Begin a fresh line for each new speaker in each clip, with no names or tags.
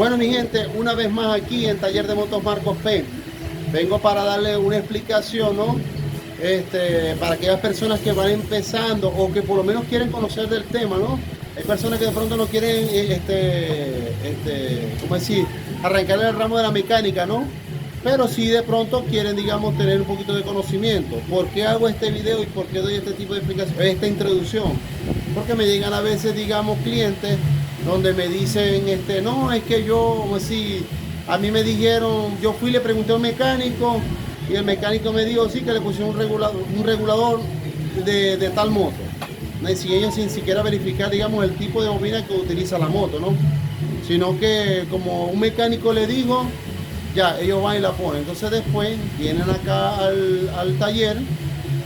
Bueno, mi gente, una vez más aquí en Taller de Motos Marcos P. Vengo para darle una explicación, ¿no? Para aquellas personas que van empezando o que por lo menos quieren conocer del tema, ¿no? Hay personas que de pronto no quieren, ¿cómo decir? Arrancarle el ramo de la mecánica, ¿no? Pero sí de pronto quieren, digamos, tener un poquito de conocimiento. ¿Por qué hago este video y por qué doy este tipo de explicación, esta introducción? Porque me llegan a veces, digamos, clientes donde me dicen, no, es que yo, como si a mí me dijeron, yo fui y le pregunté a un mecánico y el mecánico me dijo, sí, que le pusieron un regulador de tal moto. Si ellos sin siquiera verificar, digamos, el tipo de bobina que utiliza la moto, ¿no? Sino que como un mecánico le dijo, ya, ellos van y la ponen. Entonces después vienen acá al taller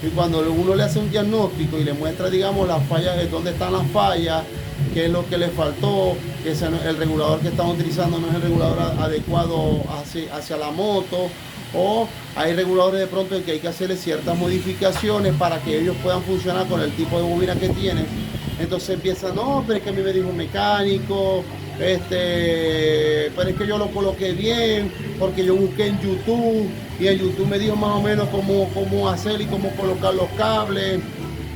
y cuando uno le hace un diagnóstico y le muestra, digamos, las fallas, dónde están las fallas, qué es lo que le faltó, que el regulador que están utilizando no es el regulador adecuado hacia la moto, o hay reguladores de pronto en que hay que hacerle ciertas modificaciones para que ellos puedan funcionar con el tipo de bobina que tienen. Entonces empiezan, no, pero es que a mí me dijo un mecánico, pero es que yo lo coloqué bien, porque yo busqué en YouTube y en YouTube me dijo más o menos cómo hacer y cómo colocar los cables.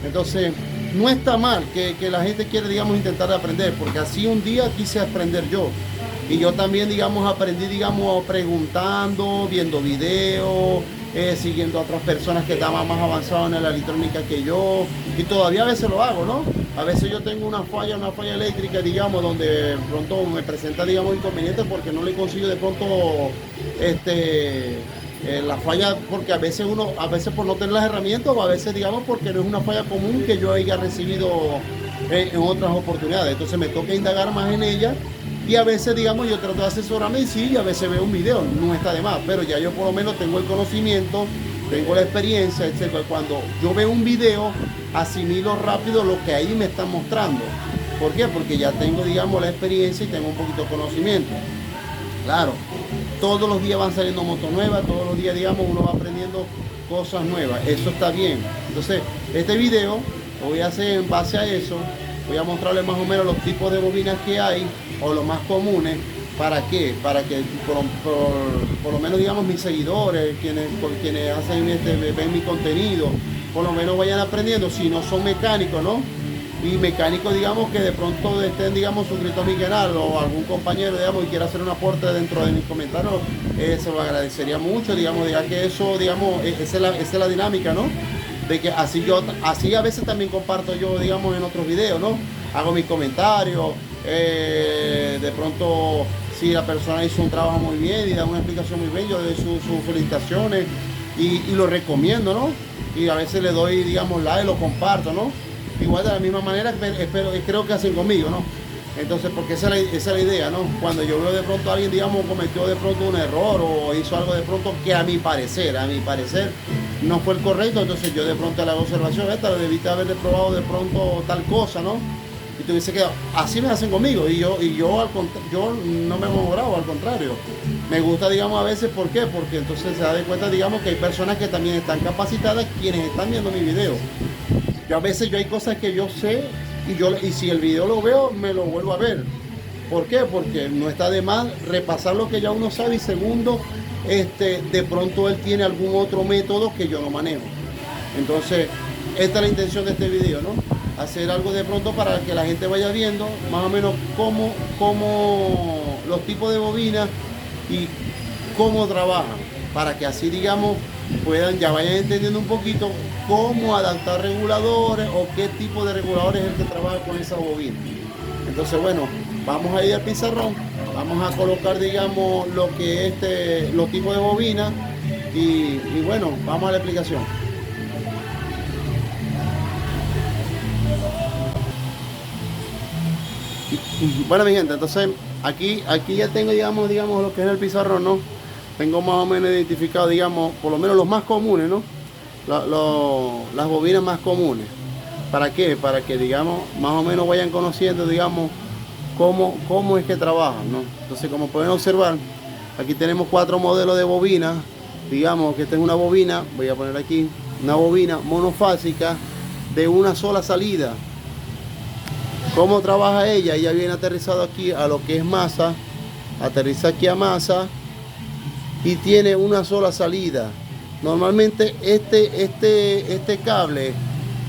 Entonces no está mal que la gente quiere, digamos, intentar aprender, porque así un día quise aprender yo. Y yo también, digamos, aprendí, digamos, preguntando, viendo videos, siguiendo a otras personas que estaban más avanzadas en la electrónica que yo. Y todavía a veces lo hago, ¿no? A veces yo tengo una falla eléctrica, digamos, donde de pronto me presenta, digamos, inconvenientes porque no le consigo de pronto la falla, porque a veces por no tener las herramientas, o a veces, digamos, porque no es una falla común que yo haya recibido en otras oportunidades. Entonces me toca indagar más en ella. Y a veces, digamos, yo trato de asesorarme y sí, a veces veo un video, no está de más, pero ya yo por lo menos tengo el conocimiento, tengo la experiencia, etc. Cuando yo veo un video, asimilo rápido lo que ahí me están mostrando. ¿Por qué? Porque ya tengo, digamos, la experiencia y tengo un poquito de conocimiento. Claro, todos los días van saliendo motos nuevas, todos los días, digamos, uno va aprendiendo cosas nuevas, eso está bien. Entonces, este video lo voy a hacer en base a eso. Voy a mostrarles más o menos los tipos de bobinas que hay, o los más comunes. ¿Para qué? Para que por lo menos, digamos, mis seguidores, quienes hacen ven mi contenido, por lo menos vayan aprendiendo, si no son mecánicos, ¿no? Y mecánicos, digamos, que de pronto estén, digamos, suscritos a mi canal, o algún compañero, digamos, y quiera hacer un aporte dentro de mis comentarios, se lo agradecería mucho, digamos, ya que eso, digamos, esa es la dinámica, ¿no? De que así a veces también comparto yo, digamos, en otros videos, ¿no? Hago mis comentarios, de pronto si la persona hizo un trabajo muy bien y da una explicación muy bien, yo le doy sus felicitaciones y lo recomiendo, ¿no? Y a veces le doy, digamos, like, lo comparto, ¿no? Igual de la misma manera, creo que hacen conmigo, ¿no? Entonces, porque esa es la idea, ¿no? Cuando yo veo de pronto a alguien, digamos, cometió de pronto un error o hizo algo de pronto que a mi parecer no fue el correcto, entonces yo de pronto le hago observación, debiste haberle probado de pronto tal cosa, ¿no? Y tú dices que así me hacen conmigo y yo no me he bravo, al contrario. Me gusta, digamos, a veces, ¿por qué? Porque entonces se da de cuenta, digamos, que hay personas que también están capacitadas, quienes están viendo mi video. Yo a veces hay cosas que yo sé y si el video lo veo, me lo vuelvo a ver. ¿Por qué? Porque no está de más repasar lo que ya uno sabe y segundo, de pronto él tiene algún otro método que yo no manejo. Entonces, esta es la intención de este video, ¿no? Hacer algo de pronto para que la gente vaya viendo más o menos cómo los tipos de bobinas y cómo trabajan, para que así, digamos, ya vayan entendiendo un poquito cómo adaptar reguladores o qué tipo de reguladores es el que trabaja con esa bobina. Entonces, bueno, vamos a ir al pizarrón, vamos a colocar, digamos, lo que los tipos de bobinas y bueno, vamos a la explicación. Bueno, mi gente, entonces aquí ya tengo, digamos lo que es el pizarrón, ¿no? Tengo más o menos identificado, digamos, por lo menos los más comunes, ¿no? Las bobinas más comunes. ¿Para qué? Para que, digamos, más o menos vayan conociendo, digamos, cómo es que trabajan, ¿no? Entonces, como pueden observar, aquí tenemos 4 modelos de bobinas. Digamos que esta es una bobina, voy a poner aquí, una bobina monofásica de una sola salida. ¿Cómo trabaja ella? Ella viene aterrizado aquí a lo que es masa aterriza aquí a masa y tiene una sola salida. Normalmente este cable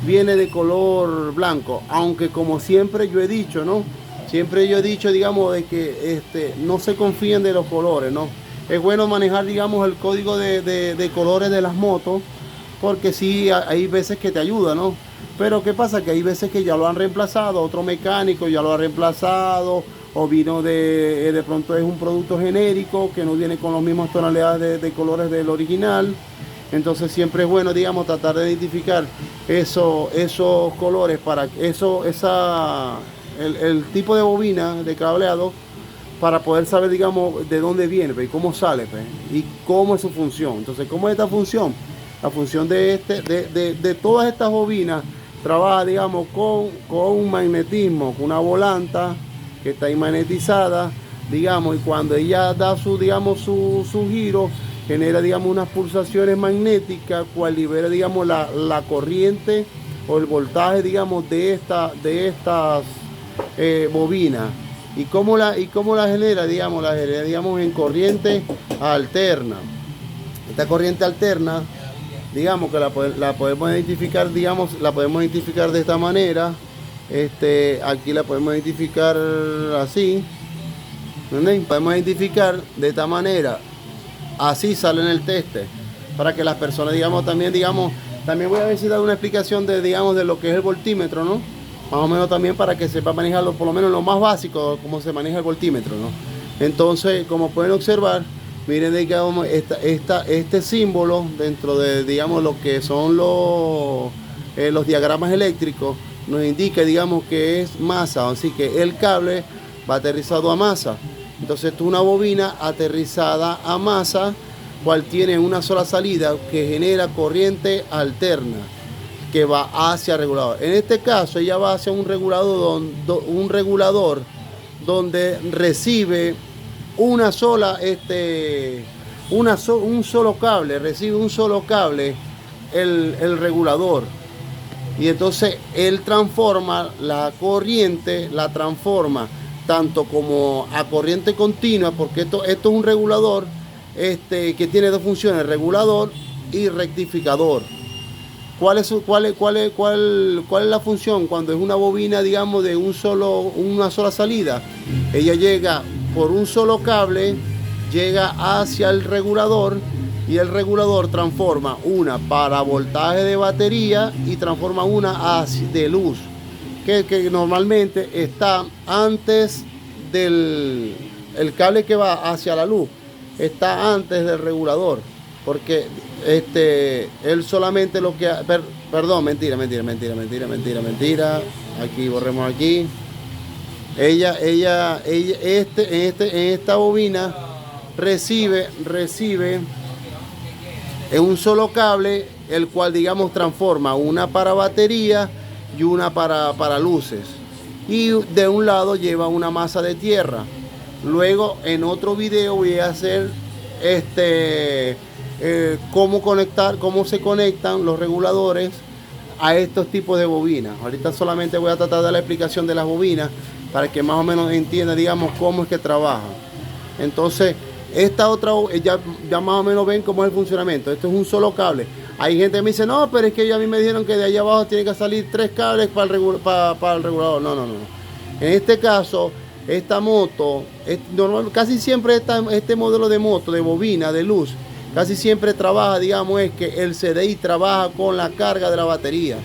viene de color blanco, aunque como siempre yo he dicho, ¿no? Siempre yo he dicho, digamos, de que no se confíen de los colores, ¿no? Es bueno manejar, digamos, el código de colores de las motos, porque sí, hay veces que te ayuda, ¿no? Pero ¿qué pasa? Que hay veces que ya lo han reemplazado, otro mecánico ya lo ha reemplazado, o vino de pronto es un producto genérico que no viene con las mismas tonalidades de colores del original. Entonces siempre es bueno, digamos, tratar de identificar esos colores para el tipo de bobina de cableado, para poder saber, digamos, de dónde viene, pues, y cómo sale, pues, y cómo es su función. Entonces, ¿cómo es esta función? La función de todas estas bobinas trabaja, digamos, con un magnetismo, con una volanta que está ahí magnetizada, digamos, y cuando ella da digamos, su giro, genera, digamos, unas pulsaciones magnéticas, cual libera, digamos, la corriente o el voltaje, digamos, de estas bobinas. ¿Y cómo la genera? Digamos, la genera, digamos, en corriente alterna. Esta corriente alterna, digamos, que la podemos identificar, digamos, la podemos identificar de esta manera. Aquí la podemos identificar así. ¿Entendés? Podemos identificar de esta manera. Así sale en el teste. Para que las personas, digamos, también voy a ver si da una explicación digamos, de lo que es el voltímetro, ¿no? Más o menos también para que sepa manejarlo, por lo menos lo más básico, cómo se maneja el voltímetro, ¿no? Entonces, como pueden observar, miren, digamos, este símbolo dentro de, digamos, lo que son los diagramas eléctricos, nos indica, digamos, que es masa, así que el cable va aterrizado a masa. Entonces, esto es una bobina aterrizada a masa, cual tiene una sola salida que genera corriente alterna, que va hacia el regulador. En este caso ella va hacia un regulador donde recibe un solo cable, el regulador, y entonces él transforma la corriente, la transforma tanto como a corriente continua, porque esto es un regulador que tiene dos funciones, regulador y rectificador. ¿Cuál es la función? Cuando es una bobina, digamos, de una sola salida, ella llega por un solo cable, llega hacia el regulador, y el regulador transforma una para voltaje de batería y transforma una de luz, que normalmente está antes el cable que va hacia la luz, está antes del regulador. Porque él solamente lo que... Perdón, mentira. Aquí, borremos aquí. En esta bobina recibe en un solo cable, el cual, digamos, transforma una para batería y una para luces. Y de un lado lleva una masa de tierra. Luego, en otro video voy a hacer cómo se conectan los reguladores a estos tipos de bobinas. Ahorita solamente voy a tratar de dar la explicación de las bobinas para que más o menos entienda, digamos, cómo es que trabajan. Entonces, esta otra, ya más o menos ven cómo es el funcionamiento. Esto es un solo cable. Hay gente que me dice, no, pero es que a mí me dijeron que de allá abajo tiene que salir 3 cables para el regulador. No. En este caso, esta moto, casi siempre este modelo de moto, de bobina, de luz, casi siempre trabaja, digamos, es que el CDI trabaja con la carga de la batería.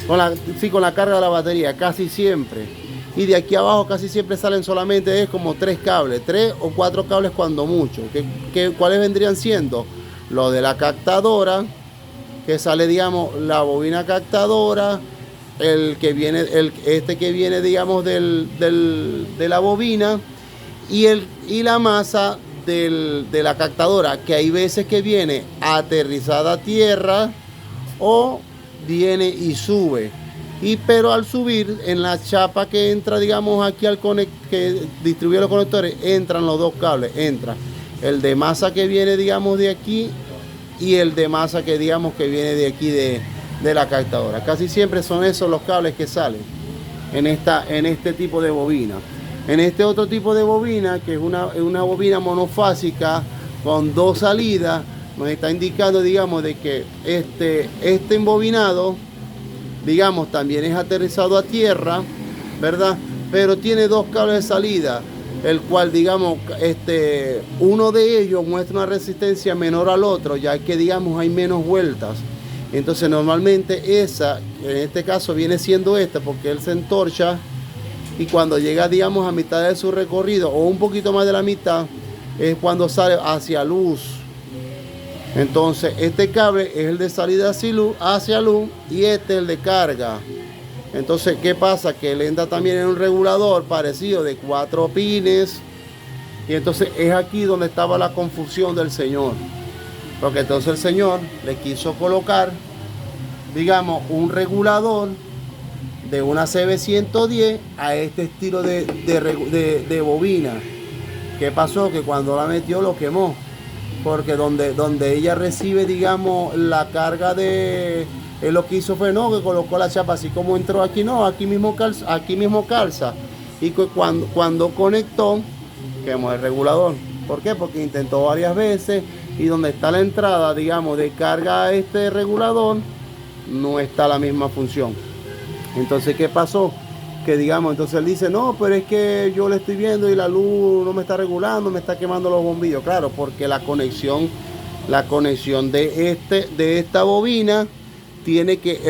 Con la carga de la batería, casi siempre. Y de aquí abajo casi siempre salen solamente como 3 cables, 3 o 4 cables cuando mucho. ¿Cuáles vendrían siendo? Lo de la captadora, que sale, digamos, la bobina captadora, que viene, digamos, de la bobina, y la masa de la captadora, que hay veces que viene aterrizada a tierra o viene y sube, pero al subir en la chapa que entra, digamos, aquí que distribuye los conectores, entran los dos cables, entra el de masa que viene, digamos, de aquí, y el de masa que, digamos, que viene de aquí de la captadora. Casi siempre son esos los cables que salen en este tipo de bobina. En este otro tipo de bobina, que es una bobina monofásica con dos salidas, nos está indicando, digamos, de que este embobinado, digamos, también es aterrizado a tierra, ¿verdad? Pero tiene dos cables de salida, el cual, digamos, uno de ellos muestra una resistencia menor al otro, ya que, digamos, hay menos vueltas. Entonces, normalmente esa, en este caso, viene siendo esta, porque él se entorcha y cuando llega, digamos, a mitad de su recorrido, o un poquito más de la mitad, es cuando sale hacia luz. Entonces, este cable es el de salida hacia luz y este es el de carga. Entonces, ¿qué pasa? Que él entra también en un regulador parecido de 4 pines. Y entonces es aquí donde estaba la confusión del Señor. Porque entonces el Señor le quiso colocar, digamos, un regulador de una CB110 a este estilo de bobina. ¿Qué pasó? Que cuando la metió lo quemó. Porque donde ella recibe, digamos, la carga de... Él lo que hizo fue, no, que colocó la chapa así como entró aquí, no, aquí mismo calza. Y cuando conectó, quemó el regulador. ¿Por qué? Porque intentó varias veces y donde está la entrada, digamos, de carga a este regulador, no está la misma función. Entonces, ¿qué pasó? Que digamos, entonces él dice, no, pero es que yo le estoy viendo y la luz no me está regulando, me está quemando los bombillos. Claro, porque la conexión de esta bobina tiene que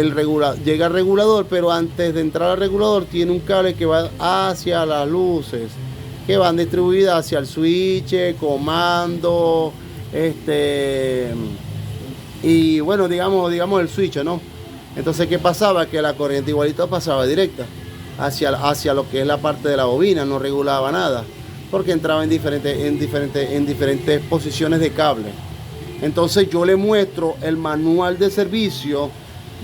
llega al regulador, pero antes de entrar al regulador tiene un cable que va hacia las luces, que van distribuidas hacia el switch, comando, y bueno, digamos el switch, ¿no? Entonces, ¿qué pasaba? Que la corriente igualito pasaba directa hacia lo que es la parte de la bobina, no regulaba nada, porque entraba en diferentes posiciones de cable. Entonces yo le muestro el manual de servicio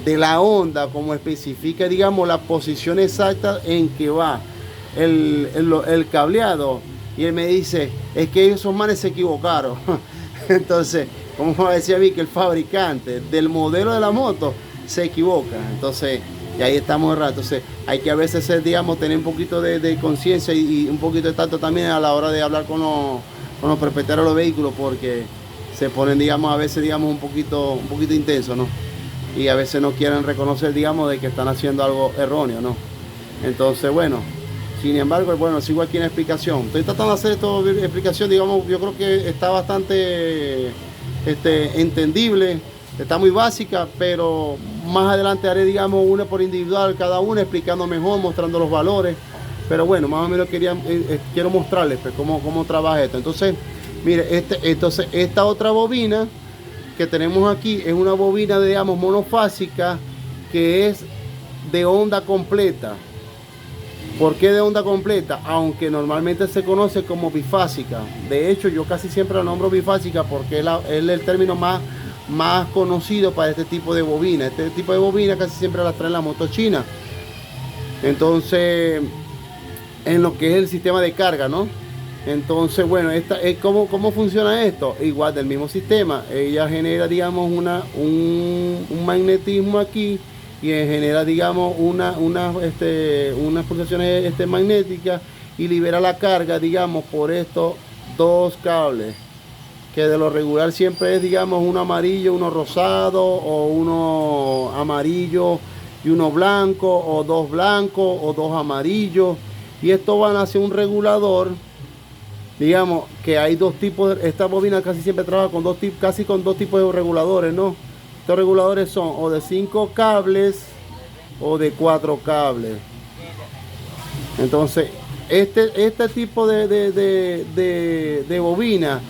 de la Honda, como especifica, digamos, la posición exacta en que va el cableado, y él me dice, es que esos manes se equivocaron. Entonces, como me decía a mí, que el fabricante del modelo de la moto se equivoca. Entonces, y ahí estamos errados. Entonces, hay que a veces, digamos, tener un poquito de conciencia y un poquito de tacto también a la hora de hablar con los propietarios de los vehículos, porque se ponen, digamos, a veces, digamos, un poquito intenso, ¿no? Y a veces no quieren reconocer, digamos, de que están haciendo algo erróneo, ¿no? Entonces, bueno, sin embargo, bueno, sigo aquí en la explicación. Estoy tratando de hacer esta explicación, digamos, yo creo que está bastante entendible, está muy básica, pero más adelante haré, digamos, una por individual, cada una explicando mejor, mostrando los valores. Pero bueno, más o menos quiero mostrarles pues, cómo trabaja esto. Entonces, mire, entonces esta otra bobina que tenemos aquí es una bobina, digamos, monofásica, que es de onda completa. ¿Por qué de onda completa? Aunque normalmente se conoce como bifásica. De hecho, yo casi siempre la nombro bifásica porque es el término más conocido para este tipo de bobina. Este tipo de bobina casi siempre las traen la moto china. Entonces, en lo que es el sistema de carga, ¿no? Entonces, bueno, ¿cómo funciona esto? Igual del mismo sistema. Ella genera, digamos, un magnetismo aquí y genera, digamos, unas pulsaciones magnéticas y libera la carga, digamos, por estos dos cables, que de lo regular siempre es, digamos, uno amarillo, uno rosado, o uno amarillo y uno blanco, o dos blancos, o dos amarillos, y esto van hacia un regulador. Digamos que hay dos tipos, esta bobina casi siempre trabaja con dos tipos de reguladores, ¿no? Estos reguladores son o de 5 cables o de 4 cables. Entonces, este tipo de bobina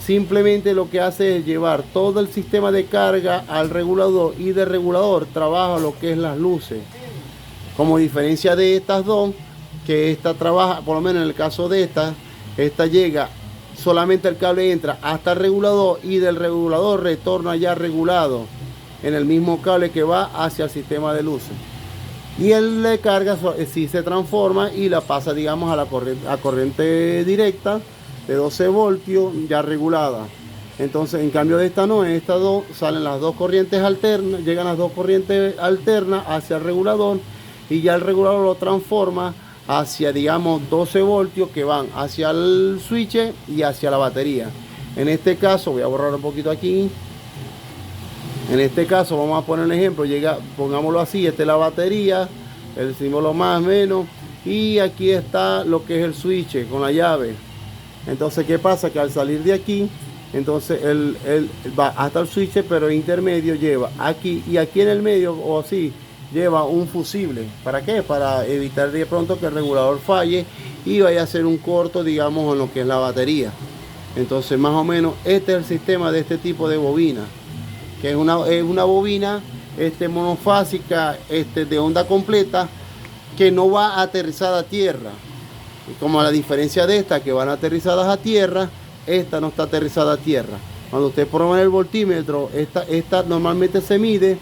simplemente lo que hace es llevar todo el sistema de carga al regulador, y del regulador trabaja lo que es las luces. Como diferencia de estas dos, que esta trabaja, por lo menos en el caso de esta llega, solamente el cable entra hasta el regulador y del regulador retorna ya regulado en el mismo cable que va hacia el sistema de luces. Y el de carga sí se transforma y la pasa, digamos, a corriente directa de 12 voltios ya regulada. Entonces, en cambio de esta no, en estas dos salen las dos corrientes alternas, llegan las dos corrientes alternas hacia el regulador y ya el regulador lo transforma hacia, digamos, 12 voltios que van hacia el switch y hacia la batería. En este caso, voy a borrar un poquito aquí. En este caso vamos a poner un ejemplo, pongámoslo así, esta es la batería, el símbolo más menos, y aquí está lo que es el switch con la llave. Entonces, ¿qué pasa? Que al salir de aquí, entonces él va hasta el switch, pero intermedio lleva aquí, y aquí en el medio, o así, lleva un fusible. ¿Para qué? Para evitar de pronto que el regulador falle y vaya a hacer un corto, digamos, en lo que es la batería. Entonces, más o menos, este es el sistema de este tipo de bobina, que es una bobina monofásica, de onda completa, que no va aterrizada a tierra. Como a la diferencia de esta, que van aterrizadas a tierra, esta no está aterrizada a tierra. Cuando usted prueba el voltímetro, esta normalmente se mide,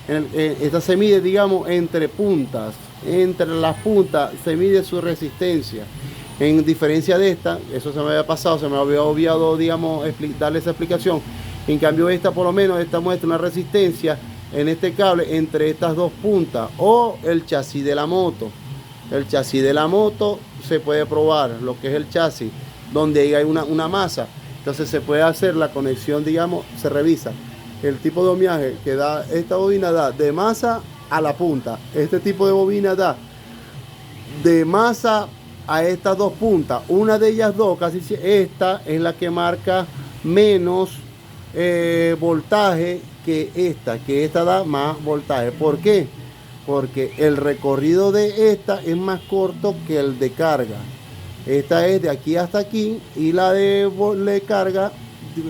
esta se mide, digamos, entre puntas. Entre las puntas se mide su resistencia. En diferencia de esta, eso se me había pasado, se me había obviado, digamos, darle esa explicación. En cambio, esta por lo menos, esta muestra una resistencia en este cable entre estas dos puntas, o el chasis de la moto. El chasis de la moto se puede probar, lo que es el chasis, donde hay una masa. Entonces se puede hacer la conexión, digamos, se revisa el tipo de ohmiaje que da esta bobina, da de masa a la punta. Este tipo de bobina da de masa a estas dos puntas. Una de ellas dos, casi esta es la que marca menos voltaje que esta da más voltaje. ¿Por qué? Porque el recorrido de esta es más corto que el de carga. Esta es de aquí hasta aquí, y la de carga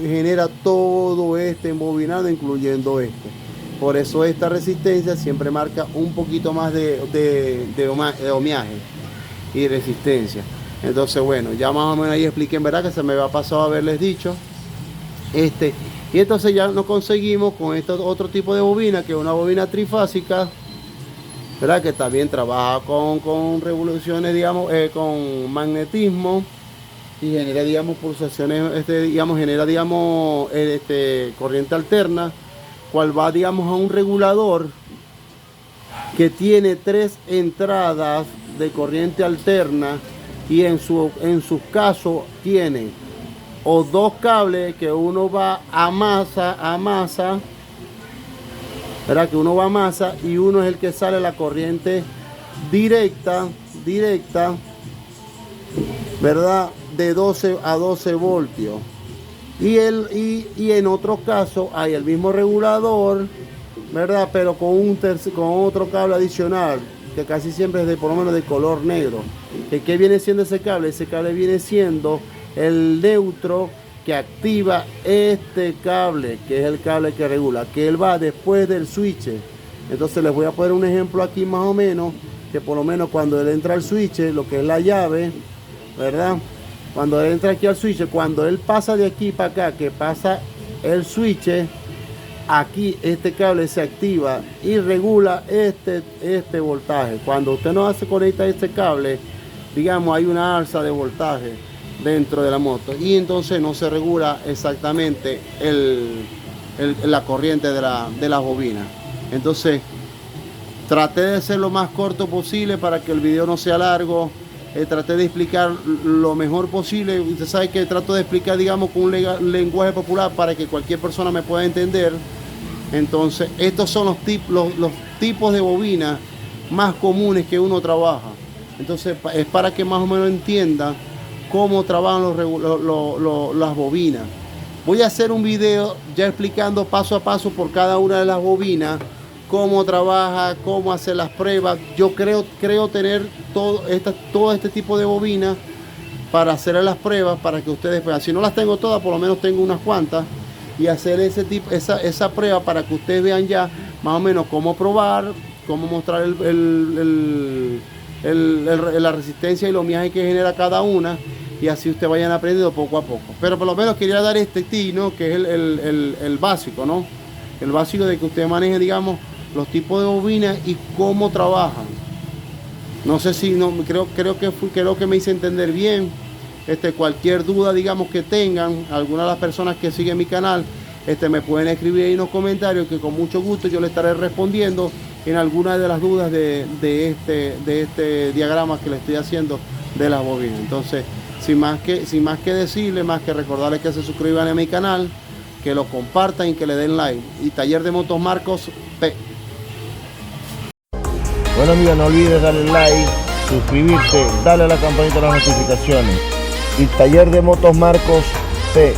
genera todo este embobinado, incluyendo este. Por eso esta resistencia siempre marca un poquito más de ohmiaje y resistencia. Entonces, bueno, ya más o menos ahí expliqué, en verdad, que se me había pasado haberles dicho. Y entonces ya nos conseguimos con otro tipo de bobina, que es una bobina trifásica, ¿verdad? Que también trabaja con revoluciones, digamos, con magnetismo, y genera, digamos, pulsaciones, genera, digamos, corriente alterna, cual va, digamos, a un regulador que tiene 3 entradas de corriente alterna, y en sus casos tiene o 2 cables, que uno va a masa, ¿verdad? Que uno va a masa, y uno es el que sale la corriente directa, ¿verdad? De 12 a 12 voltios. Y en otros casos hay el mismo regulador, ¿verdad? Pero con otro cable adicional, que casi siempre es por lo menos de color negro. ¿Qué viene siendo ese cable? Ese cable viene siendo el neutro que activa este cable, que es el cable que regula, que él va después del switch. Entonces les voy a poner un ejemplo aquí más o menos, que por lo menos cuando él entra al switch, lo que es la llave, ¿verdad? Cuando él entra aquí al switch, cuando él pasa de aquí para acá, que pasa el switch, aquí este cable se activa y regula este voltaje. Cuando usted no conecta este cable, digamos, hay una alza de voltaje dentro de la moto, y entonces no se regula exactamente la corriente de la bobina. Entonces traté de ser lo más corto posible para que el video no sea largo. Traté de explicar lo mejor posible. Usted sabe que trato de explicar, digamos, con un lenguaje popular para que cualquier persona me pueda entender. Entonces, estos son los tipos de bobinas más comunes que uno trabaja. Entonces, es para que más o menos entienda cómo trabajan las bobinas. Voy a hacer un video ya explicando paso a paso por cada una de las bobinas, cómo trabaja, cómo hacer las pruebas. Yo creo tener todo este tipo de bobinas para hacer las pruebas, para que ustedes vean. Si no las tengo todas, por lo menos tengo unas cuantas, y hacer esa prueba para que ustedes vean ya más o menos cómo probar, cómo mostrar la resistencia y el ohmiaje que genera cada una, y así ustedes vayan aprendiendo poco a poco. Pero por lo menos quería dar este tip, ¿no? Que es el básico, ¿no? El básico de que ustedes manejen, digamos, los tipos de bobinas y cómo trabajan. No sé si creo que me hice entender bien. Cualquier duda, digamos, que tengan alguna de las personas que siguen mi canal, me pueden escribir ahí en los comentarios, que con mucho gusto yo le estaré respondiendo en alguna de las dudas de este diagrama que le estoy haciendo de las bobinas. Entonces, sin más que decirle, más que recordarles que se suscriban a mi canal, que lo compartan y que le den like. Y Taller de Motos Marcos P.
Bueno amigos, no olvides darle like, suscribirte, darle a la campanita de las notificaciones. Y Taller de Motos Marcos P.